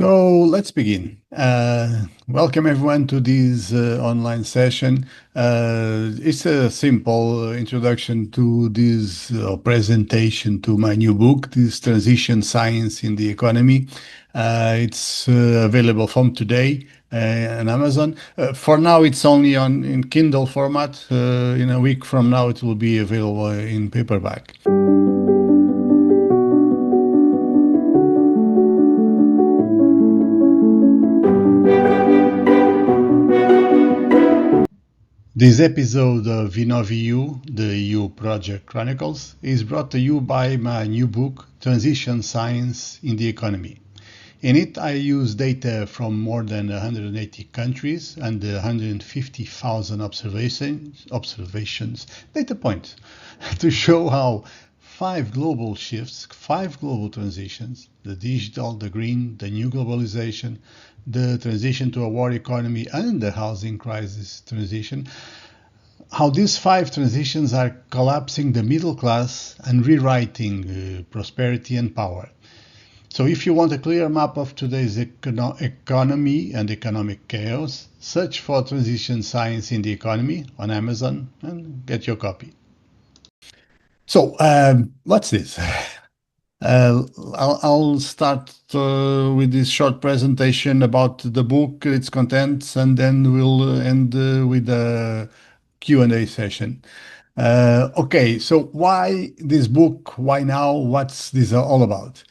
So let's begin. Welcome everyone to this online session. It's a simple introduction to this presentation to my new book, this Transition Science in the Economy. It's available from today on Amazon. For now, it's only in Kindle format. In a week from now, it will be available in paperback. This episode of InnovEU, the EU Project Chronicles, is brought to you by my new book, Transition Science in the Economy. In it, I use data from more than 180 countries and 150,000 observations, data points, to show how five global shifts, five global transitions, the digital, the green, the new globalization, the transition to a war economy, and the housing crisis transition, how these five transitions are collapsing the middle class and rewriting prosperity and power. So if you want a clear map of today's economy and economic chaos, search for Transition Science in the Economy on Amazon and get your copy. So what's this? I'll start with this short presentation about the book, its contents, and then we'll end with a Q&A session. Okay, so why this book? Why now? What's this all about?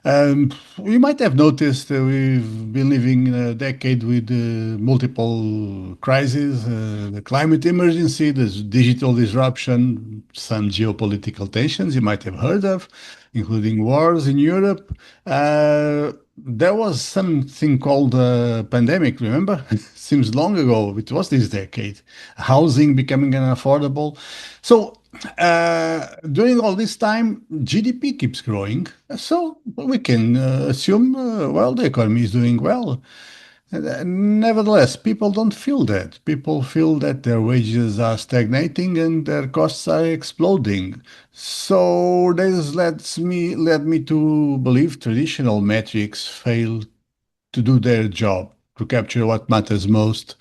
You might have noticed we've been living in a decade with multiple crises, the climate emergency, the digital disruption, some geopolitical tensions you might have heard of, including wars in Europe. There was something called a pandemic, remember? Seems long ago. It was this decade. Housing becoming unaffordable. So during all this time, GDP keeps growing. So we can assume, well, the economy is doing well. Nevertheless, people don't feel that. People feel that their wages are stagnating and their costs are exploding. So this led me to believe traditional metrics fail to do their job, to capture what matters most,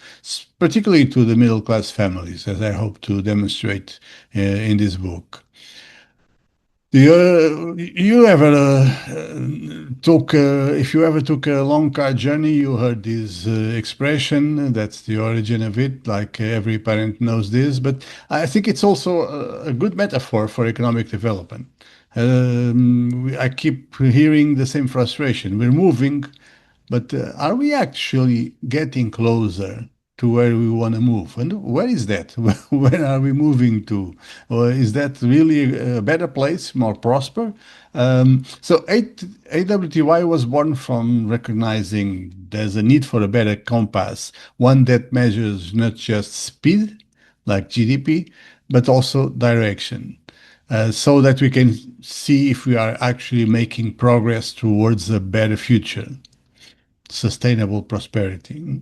particularly to the middle class families, as I hope to demonstrate in this book. You ever if you ever took a long car journey, you heard this expression. That's the origin of it. Like every parent knows this, but I think it's also a good metaphor for economic development. I keep hearing the same frustration. We're moving, but are we actually getting closer to where we want to move? And where is that? Where are we moving to? Or is that really a better place, more prosper? So AWTY was born from recognizing there's a need for a better compass, one that measures not just speed, like GDP, but also direction. So that we can see if we are actually making progress towards a better future, sustainable prosperity.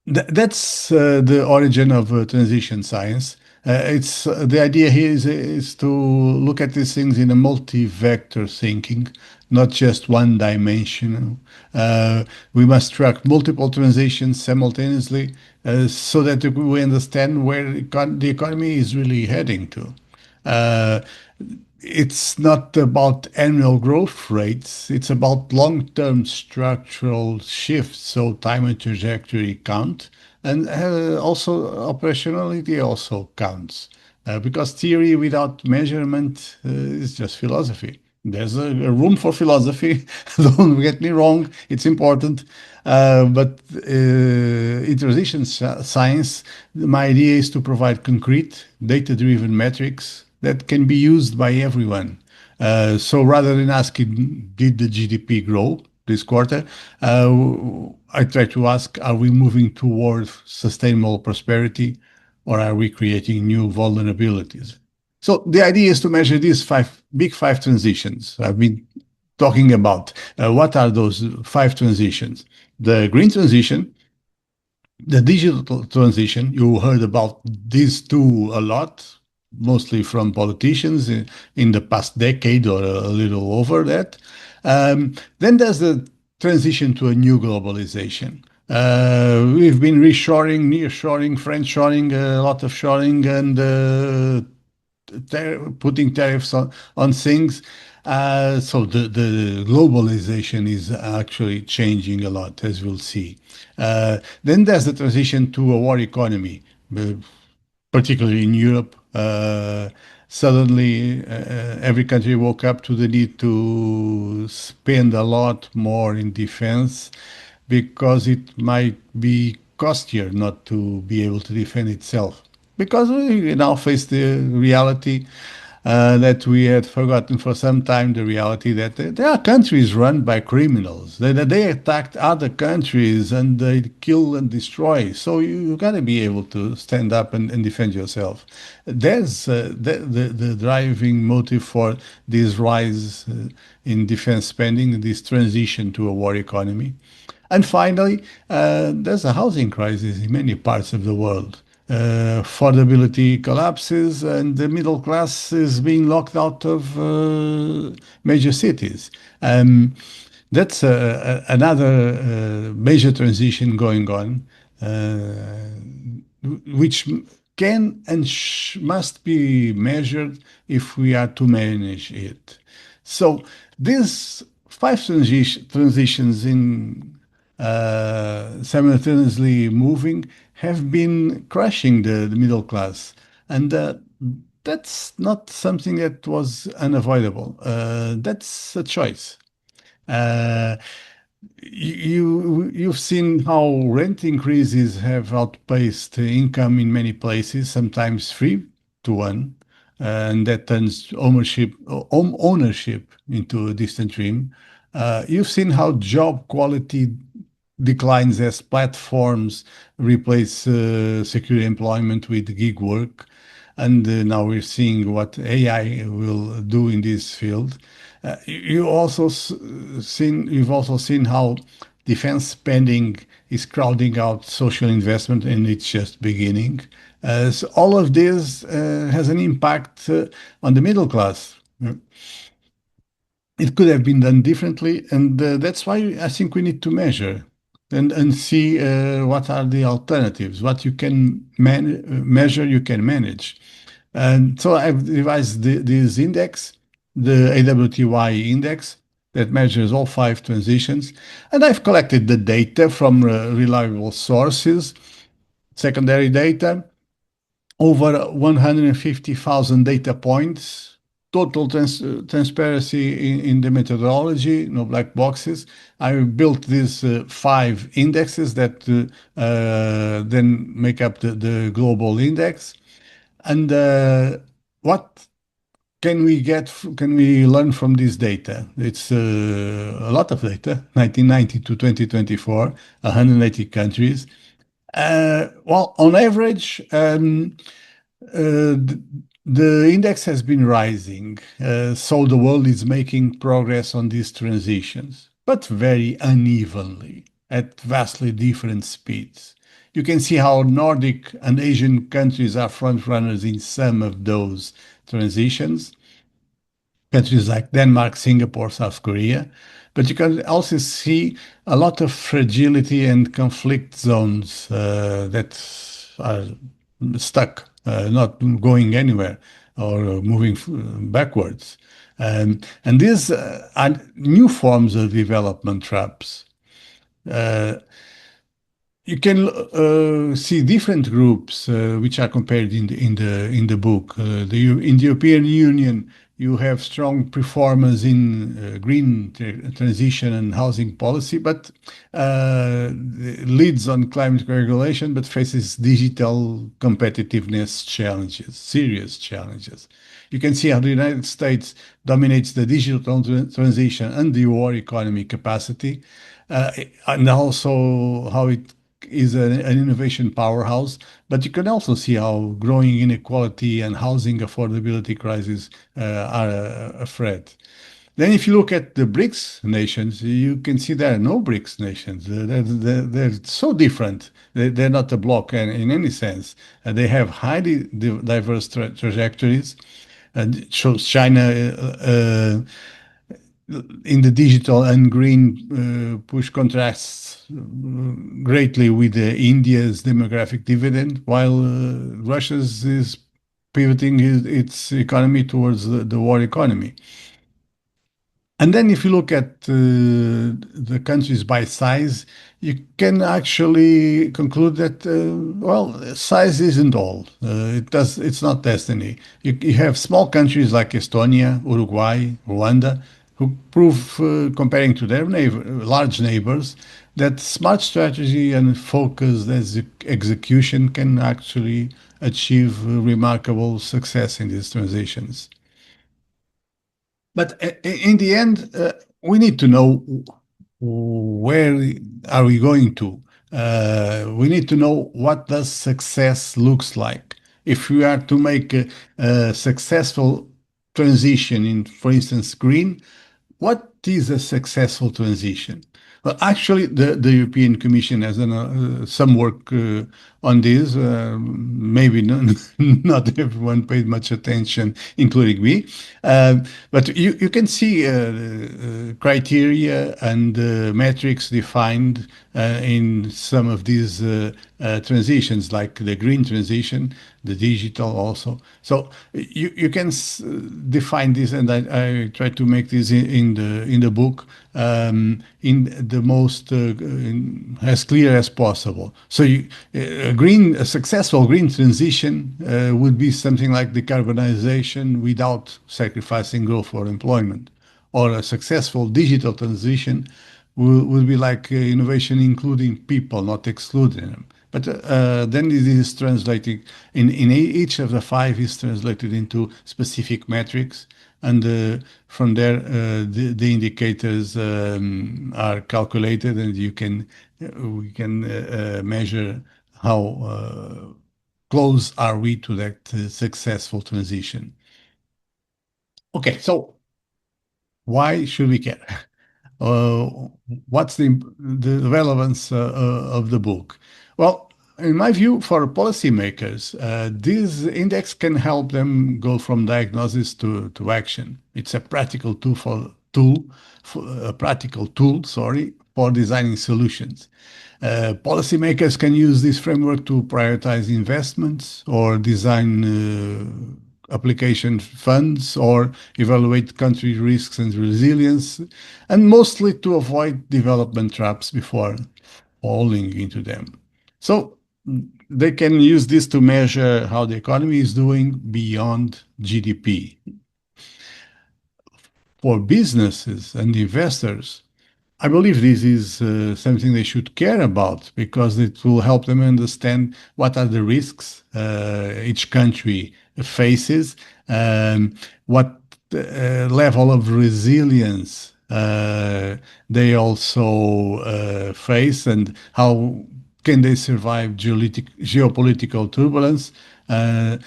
That's the origin of transition science. It's the idea here is to look at these things in a multi-vector thinking, not just one dimensional. We must track multiple transitions simultaneously so that we understand where the economy is really heading to. Uh, it's not about annual growth rates, it's about long-term structural shifts, so time and trajectory count, and also operationality also counts. Because theory without measurement is just philosophy. There's a room for philosophy, don't get me wrong, it's important. But in transition science, my idea is to provide concrete, data-driven metrics that can be used by everyone. So rather than asking, did the GDP grow this quarter? I try to ask, are we moving towards sustainable prosperity or are we creating new vulnerabilities? So the idea is to measure these five transitions I've been talking about. What are those five transitions? The green transition, the digital transition, you heard about these two a lot, mostly from politicians in the past decade or a little over that. Then there's the transition to a new globalization. We've been reshoring, nearshoring, friendshoring, a lot of shoring, and putting tariffs on things. So the globalization is actually changing a lot, as we'll see. Then there's the transition to a war economy, particularly in Europe. Suddenly, every country woke up to the need to spend a lot more in defense because it might be costlier not to be able to defend itself. Because we now face the reality that we had forgotten for some time, the reality that there are countries run by criminals. They attacked other countries and they kill and destroy. So you got to be able to stand up and defend yourself. There's the driving motive for this rise in defense spending, this transition to a war economy. And finally, there's a housing crisis in many parts of the world. Affordability collapses, and the middle class is being locked out of major cities. That's another major transition going on, which can and must be measured if we are to manage it. So these five transitions in simultaneously moving have been crushing the middle class. And that's not something that was unavoidable. That's a choice. Uh, you've seen how rent increases have outpaced income in many places, sometimes 3 to 1, and that turns home ownership into a distant dream. You've seen how job quality declines as platforms replace secure employment with gig work. And now we're seeing what AI will do in this field. You've also seen how defense spending is crowding out social investment, and it's just beginning. So all of this has an impact on the middle class. It could have been done differently, and that's why I think we need to measure and see what are the alternatives, what you can measure, you can manage. And so I've devised this index, the AWTY index, that measures all five transitions, and I've collected the data from reliable sources, secondary data, over 150,000 data points, total transparency in the methodology, no black boxes. I built these five indexes that then make up the global index. And what can we learn from this data? It's a lot of data, 1990 to 2024, 180 countries. Well, on average, the index has been rising, so the world is making progress on these transitions, but very unevenly at vastly different speeds. You can see how Nordic and Asian countries are front runners in some of those transitions, countries like Denmark, Singapore, South Korea. But you can also see a lot of fragility and conflict zones that are stuck, not going anywhere or moving backwards. And these are new forms of development traps. Uh, you can see different groups which are compared in the book. In the European Union, you have strong performance in green transition and housing policy, but leads on climate regulation, but faces digital competitiveness challenges, serious challenges. You can see how the United States dominates the digital transition and the war economy capacity, and also how it is an innovation powerhouse, but you can also see how growing inequality and housing affordability crises are a threat. Then, if you look at the BRICS nations, you can see there are no BRICS nations. They're so different. They're not a bloc in any sense. They have highly diverse trajectories. And it shows China in the digital and green push contrasts greatly with India's demographic dividend, while Russia's is pivoting its economy towards the war economy. And then if you look at the countries by size, you can actually conclude that, well, size isn't all. It's not destiny. You have small countries like Estonia, Uruguay, Rwanda, who prove, comparing to their large neighbors, that smart strategy and focused execution can actually achieve remarkable success in these transitions. But in the end, we need to know where are we going to. We need to know what does success looks like. If we are to make a successful transition in, for instance, green, what is a successful transition? Well, actually, the European Commission has done some work on this. Maybe not, not everyone paid much attention, including me. Uh, but you can see criteria and metrics defined in some of these transitions, like the green transition, the digital also. So you can define this, and I try to make this in the book in the most as clear as possible. So a successful green transition would be something like decarbonization without sacrificing growth or employment, or a successful digital transition will be like innovation including people, not excluding them. But then it is translated in each of the five is translated into specific metrics, and from there the indicators are calculated, and we can measure how close are we to that successful transition. Okay, so why should we care? Uh, what's the relevance of the book? Well, in my view, for policymakers, this index can help them go from diagnosis to action. It's a practical tool, sorry, for designing solutions. Policymakers can use this framework to prioritize investments or design application funds or evaluate country risks and resilience, and mostly to avoid development traps before falling into them. So they can use this to measure how the economy is doing beyond GDP. For businesses and investors, I believe this is something they should care about, because it will help them understand what are the risks each country faces, what level of resilience they also face, and how can they survive geopolitical turbulence. Uh,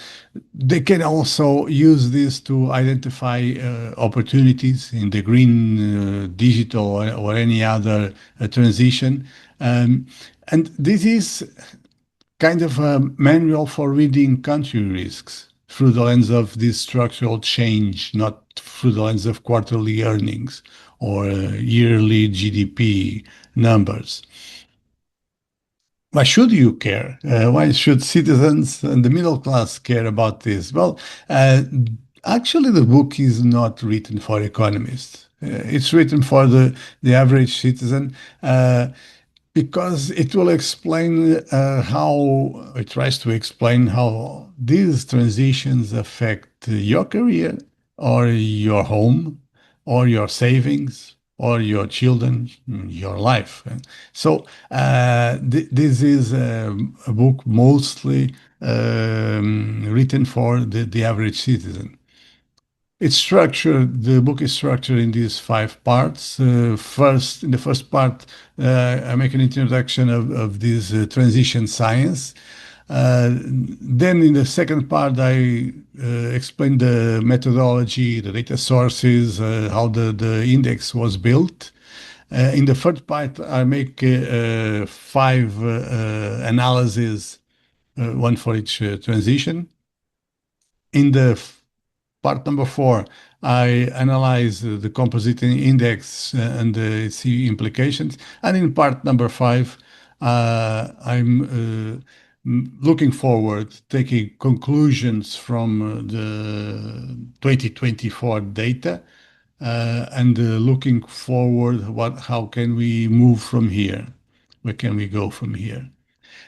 they can also use this to identify opportunities in the green, digital, or any other transition. And this is kind of a manual for reading country risks through the lens of this structural change, not through the lens of quarterly earnings or yearly GDP numbers. Why should you care? Why should citizens and the middle class care about this? Well, actually, the book is not written for economists. It's written for the average citizen, because it will explain how it tries to explain how these transitions affect your career, or your home, or your savings, or your children, your life. So this is a book mostly written for the average citizen. The book is structured in these five parts. First, in the first part, I make an introduction of this transition science. Then in the second part, I explain the methodology, the data sources, how the index was built. In the third part, I make five analyses, one for each transition. In the Part number four, I analyze the composite index and its implications. And in part number five, I'm looking forward, taking conclusions from the 2024 data and looking forward, how can we move from here? Where can we go from here?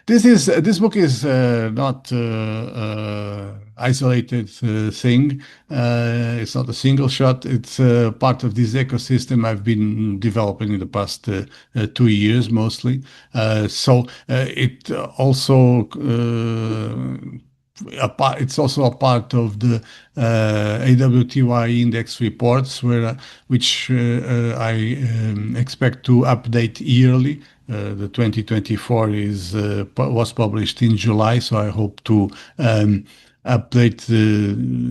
This book is not isolated thing. It's not a single shot. It's part of this ecosystem I've been developing in the past 2 years mostly. It also it's also a part of the AWTY index reports, which I expect to update yearly. The 2024 was published in July, so I hope to update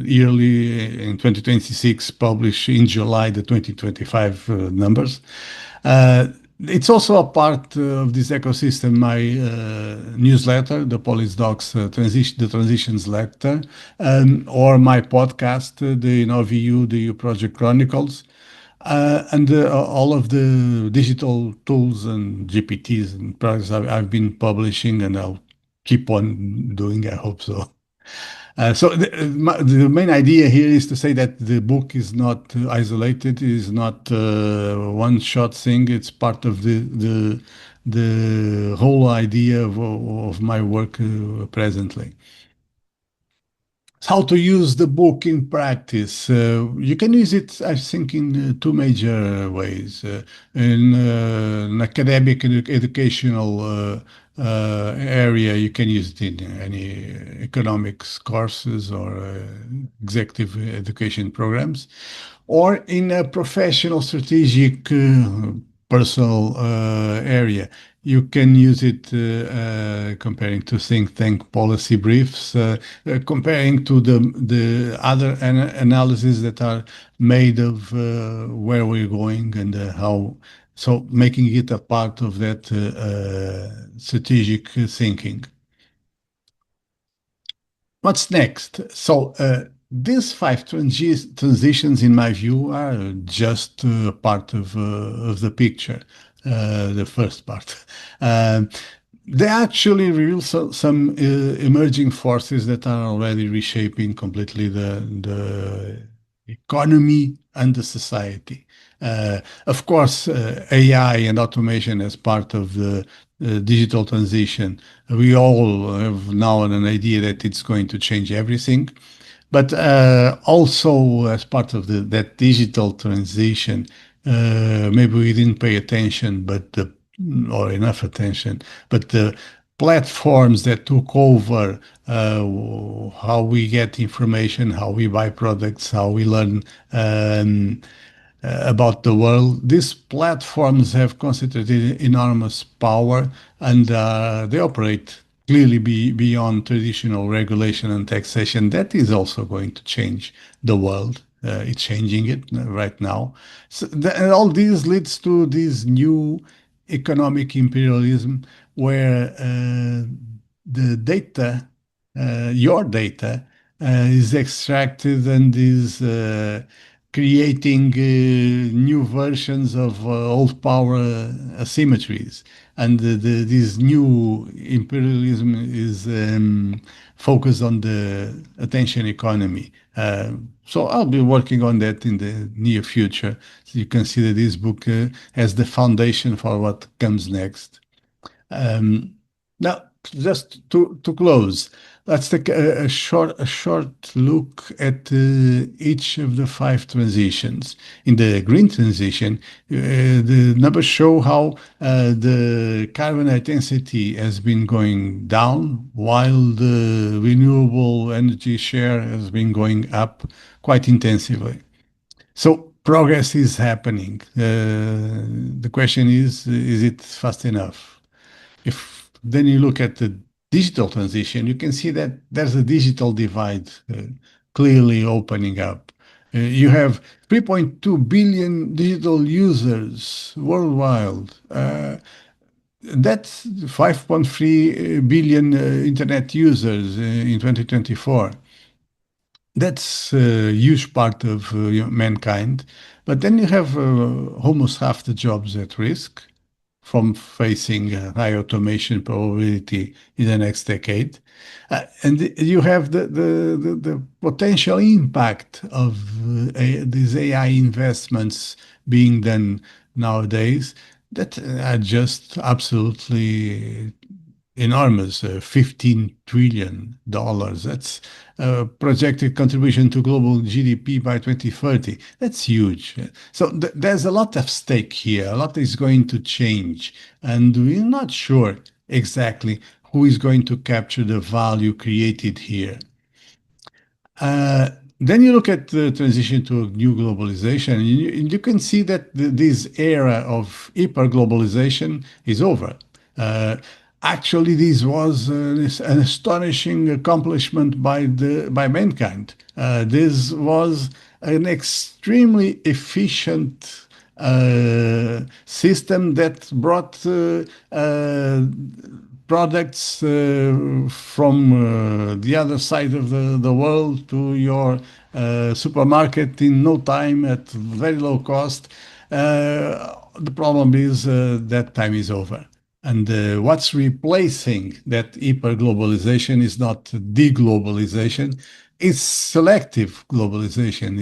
yearly in 2026, publish in July the 2025 numbers. It's also a part of this ecosystem, my newsletter, the Docs the Transitions Letter, or my podcast, the InnovEU, the EU Project Chronicles, and all of the digital tools and GPTs and products I've been publishing, and I'll keep on doing, I hope so. The main idea here is to say that the book is not isolated, is not one-shot thing. It's part of the whole idea of my work presently. How to use the book in practice. You can use it, I think, in two major ways. In an academic and educational area, you can use it in any economics courses or executive education programs, or in a professional, strategic, personal area. You can use it comparing to think tank policy briefs, comparing to the other analyses that are made of where we're going and how. So making it a part of that strategic thinking. What's next? These five transitions, in my view, are just part of the picture, the first part. Um, they actually reveal some emerging forces that are already reshaping completely the economy and the society. Of course, AI and automation as part of the digital transition, we all have now an idea that it's going to change everything. But also, as part of that digital transition, maybe we didn't pay attention, or enough attention, but the platforms that took over how we get information, how we buy products, how we learn about the world. These platforms have concentrated enormous power, and they operate clearly beyond traditional regulation and taxation. That is also going to change the world. It's changing it right now. And all this leads to this new economic imperialism where the data, your data, is extracted and is creating new versions of old power asymmetries. And this new imperialism is focused on the attention economy. So I'll be working on that in the near future. So you consider this book as the foundation for what comes next. Now, just to close, let's take a short look at each of the five transitions. In the green transition, the numbers show how the carbon intensity has been going down while the renewable energy share has been going up quite intensively. So progress is happening. The question is it fast enough? If then you look at the digital transition, you can see that there's a digital divide clearly opening up. You have 3.2 billion digital users worldwide. That's 5.3 billion internet users in 2024. That's a huge part of mankind. But then you have almost half the jobs at risk from facing high automation probability in the next decade. And you have the potential impact of these AI investments being done nowadays that are just absolutely enormous, $15 trillion. That's a projected contribution to global GDP by 2030. That's huge. So there's a lot at stake here. A lot is going to change, and we're not sure exactly who is going to capture the value created here. Uh, then you look at the transition to a new globalization, and you can see that this era of hyper-globalization is over. Uh, Actually, this was an astonishing accomplishment by mankind. This was an extremely efficient system that brought products from the other side of the world to your supermarket in no time at very low cost. The problem is that time is over. And what's replacing that hyper globalization is not deglobalization, it's selective globalization.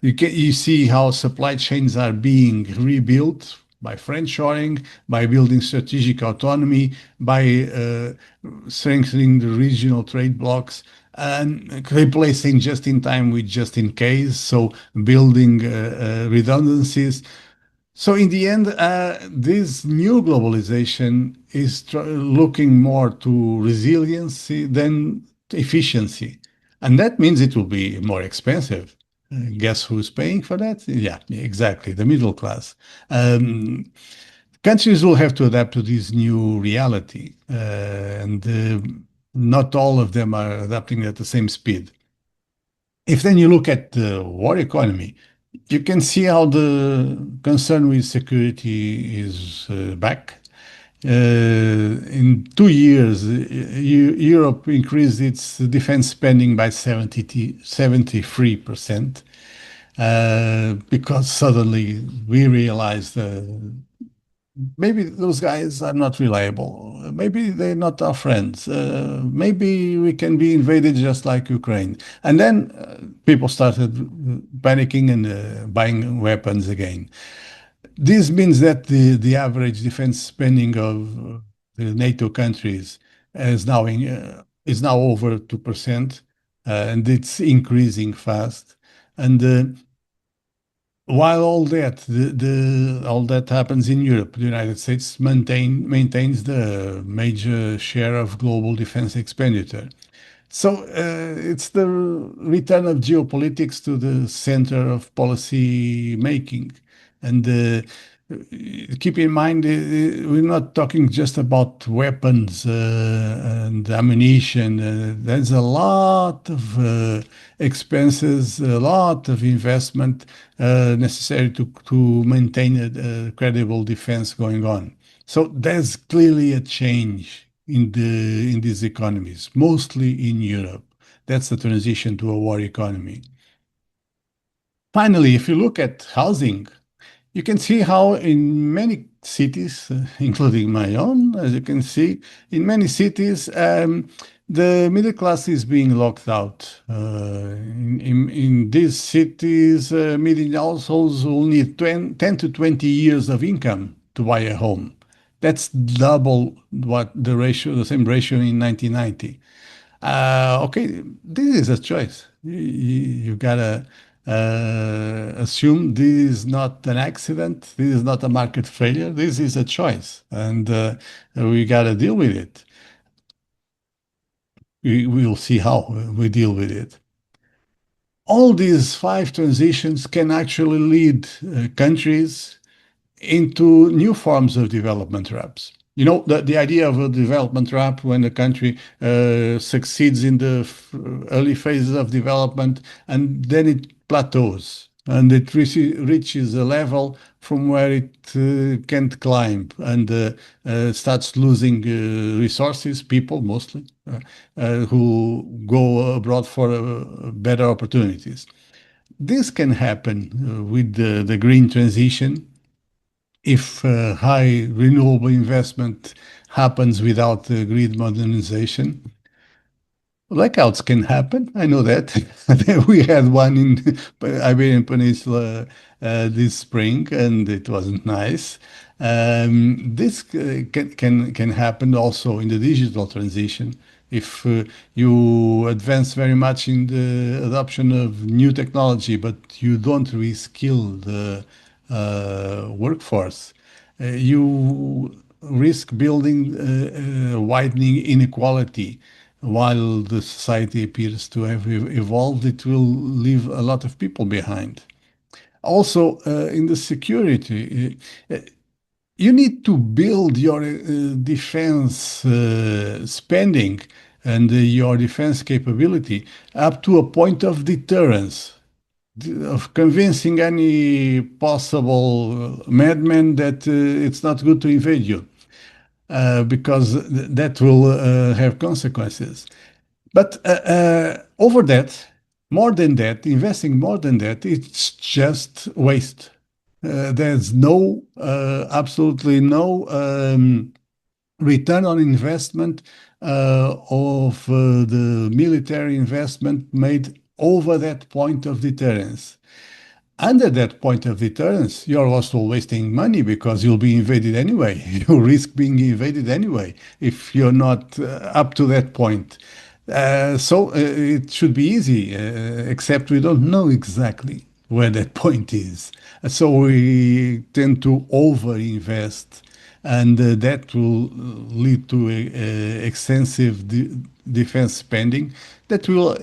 You see how supply chains are being rebuilt by friendshoring, by building strategic autonomy, by strengthening the regional trade blocks, and replacing just in time with just in case. So building redundancies. So in the end, this new globalization is looking more to resiliency than efficiency. And that means it will be more expensive. Guess who's paying for that? Yeah, exactly, the middle class. Um, Countries will have to adapt to this new reality, and not all of them are adapting at the same speed. If then you look at the war economy, you can see how the concern with security is back. In 2 years, Europe increased its defense spending by 73%, because suddenly we realized maybe those guys are not reliable. Maybe they're not our friends. Maybe we can be invaded just like Ukraine. And then people started panicking and buying weapons again. This means that the average defense spending of the NATO countries is now over 2%, and it's increasing fast. And while all that happens in Europe, the United States maintains the major share of global defense expenditure. So it's the return of geopolitics to the center of policy making. And keep in mind, we're not talking just about weapons and ammunition. There's a lot of expenses, a lot of investment necessary to maintain a credible defense going on. So there's clearly a change in these economies, mostly in Europe. That's the transition to a war economy. Finally, if you look at housing, you can see how in many cities, including my own, as you can see, in many cities, the middle class is being locked out. In these cities, median households will need 10 to 20 years of income to buy a home. That's double what the same ratio in 1990. Okay, this is a choice. You gotta assume this is not an accident. This is not a market failure. This is a choice, and we gotta deal with it. We will see how we deal with it. All these five transitions can actually lead countries into new forms of development traps. You know, the idea of a development trap when a country succeeds in the early phases of development and then it plateaus. and it reaches a level from where it can't climb and starts losing resources, people mostly, who go abroad for better opportunities. This can happen with the green transition if high renewable investment happens without grid modernization. Blackouts can happen. I know that. We had one in Iberian Peninsula this spring, and it wasn't nice. This can happen also in the digital transition. If you advance very much in the adoption of new technology, but you don't reskill the workforce, you risk building widening inequality. While the society appears to have evolved, it will leave a lot of people behind. Also, in the security, you need to build your defense spending and your defense capability up to a point of deterrence, of convincing any possible madman that it's not good to invade you, because that will have consequences. But over that, more than that, investing more than that, it's just waste. There's absolutely no return on investment of the military investment made over that point of deterrence. Under that point of deterrence, you're also wasting money because you'll be invaded anyway. You risk being invaded anyway if you're not up to that point. So it should be easy, except we don't know exactly where that point is. So we tend to overinvest, and that will lead to extensive defense spending that will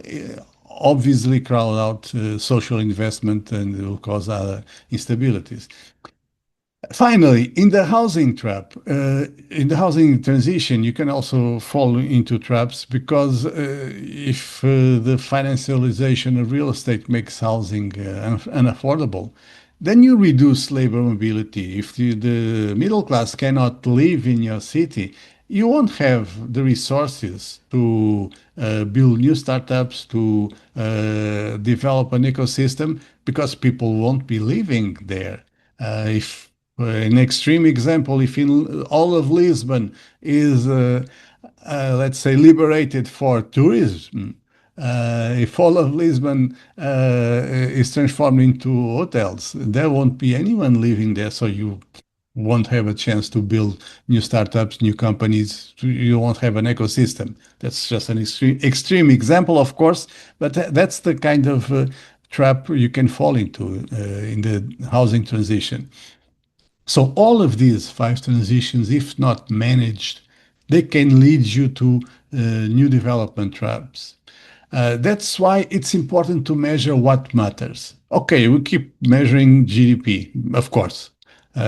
obviously crowd out social investment and will cause other instabilities. Finally, in the housing trap, in the housing transition, you can also fall into traps because if the financialization of real estate makes housing unaffordable, then you reduce labor mobility. If the middle class cannot live in your city, you won't have the resources to build new startups, to develop an ecosystem, because people won't be living there. If an extreme example, if in all of Lisbon is, let's say, liberated for tourism, if all of Lisbon is transformed into hotels, there won't be anyone living there. So you won't have a chance to build new startups, new companies. You won't have an ecosystem. That's just an extreme example, of course, but that's the kind of trap you can fall into in the housing transition. So all of these five transitions, if not managed, they can lead you to new development traps. That's why it's important to measure what matters. Okay, we keep measuring GDP, of course.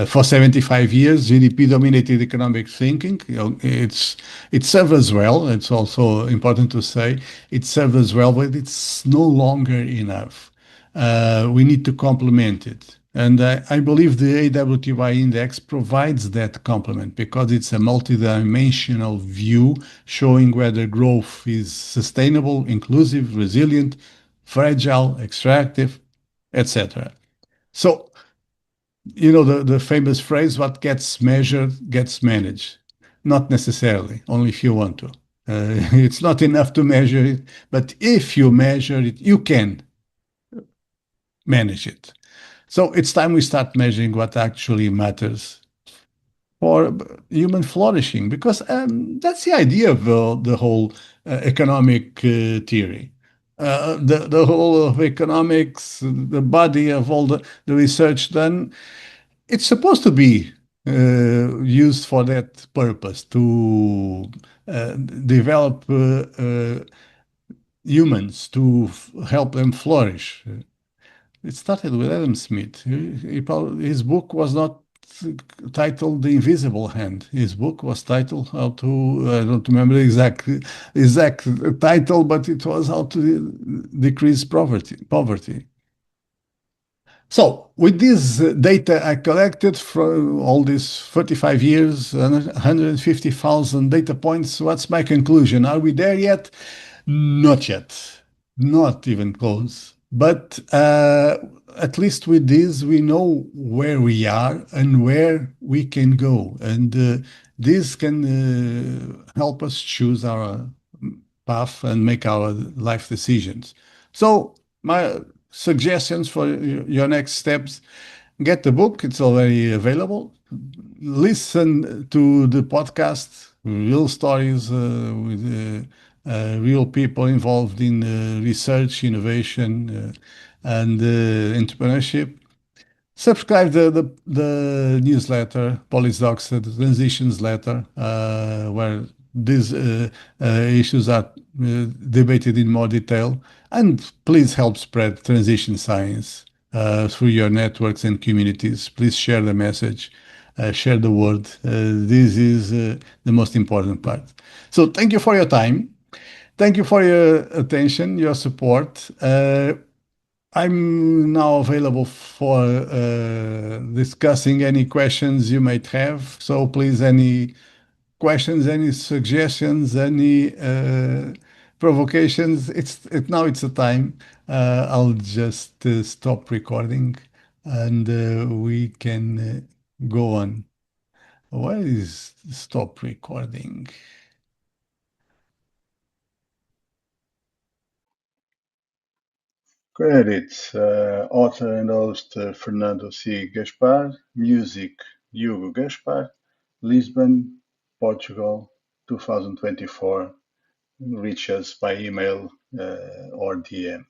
For 75 years, GDP dominated economic thinking. It served us well. It's also important to say it served us well, but it's no longer enough. We need to complement it. And I believe the AWTY index provides that complement because it's a multidimensional view showing whether growth is sustainable, inclusive, resilient, fragile, extractive, etc. So, the famous phrase, what gets measured gets managed. Not necessarily, only if you want to. It's not enough to measure it, but if you measure it, you can manage it. So it's time we start measuring what actually matters for human flourishing, because that's the idea of the whole economic theory. The whole of economics, the body of all the research done, it's supposed to be used for that purpose, to develop humans, to help them flourish. It started with Adam Smith. His book was not titled The Invisible Hand. His book was titled how to, I don't remember the exact title, but it was how to decrease poverty. So, with this data I collected from all these 35 years and 150,000 data points, what's my conclusion? Are we there yet? Not yet, not even close. But at least with this, we know where we are and where we can go. And this can help us choose our path and make our life decisions. So, my suggestions for your next steps: get the book, it's already available. Listen to the podcast, real stories with real people involved in research, innovation, and entrepreneurship. Subscribe the newsletter, Policydocs, the transitions letter, where these issues are debated in more detail. And please help spread transition science through your networks and communities. Please share the message, share the word. This is the most important part. So thank you for your time. Thank you for your attention, your support. I'm now available for discussing any questions you might have. So please, any questions, any suggestions, any provocations, now it's the time. I'll just stop recording and we can go on. Where is stop recording? Credits, author and host Fernando C. Gaspar, music Hugo Gaspar, Lisbon, Portugal, 2024. Reach us by email or DM.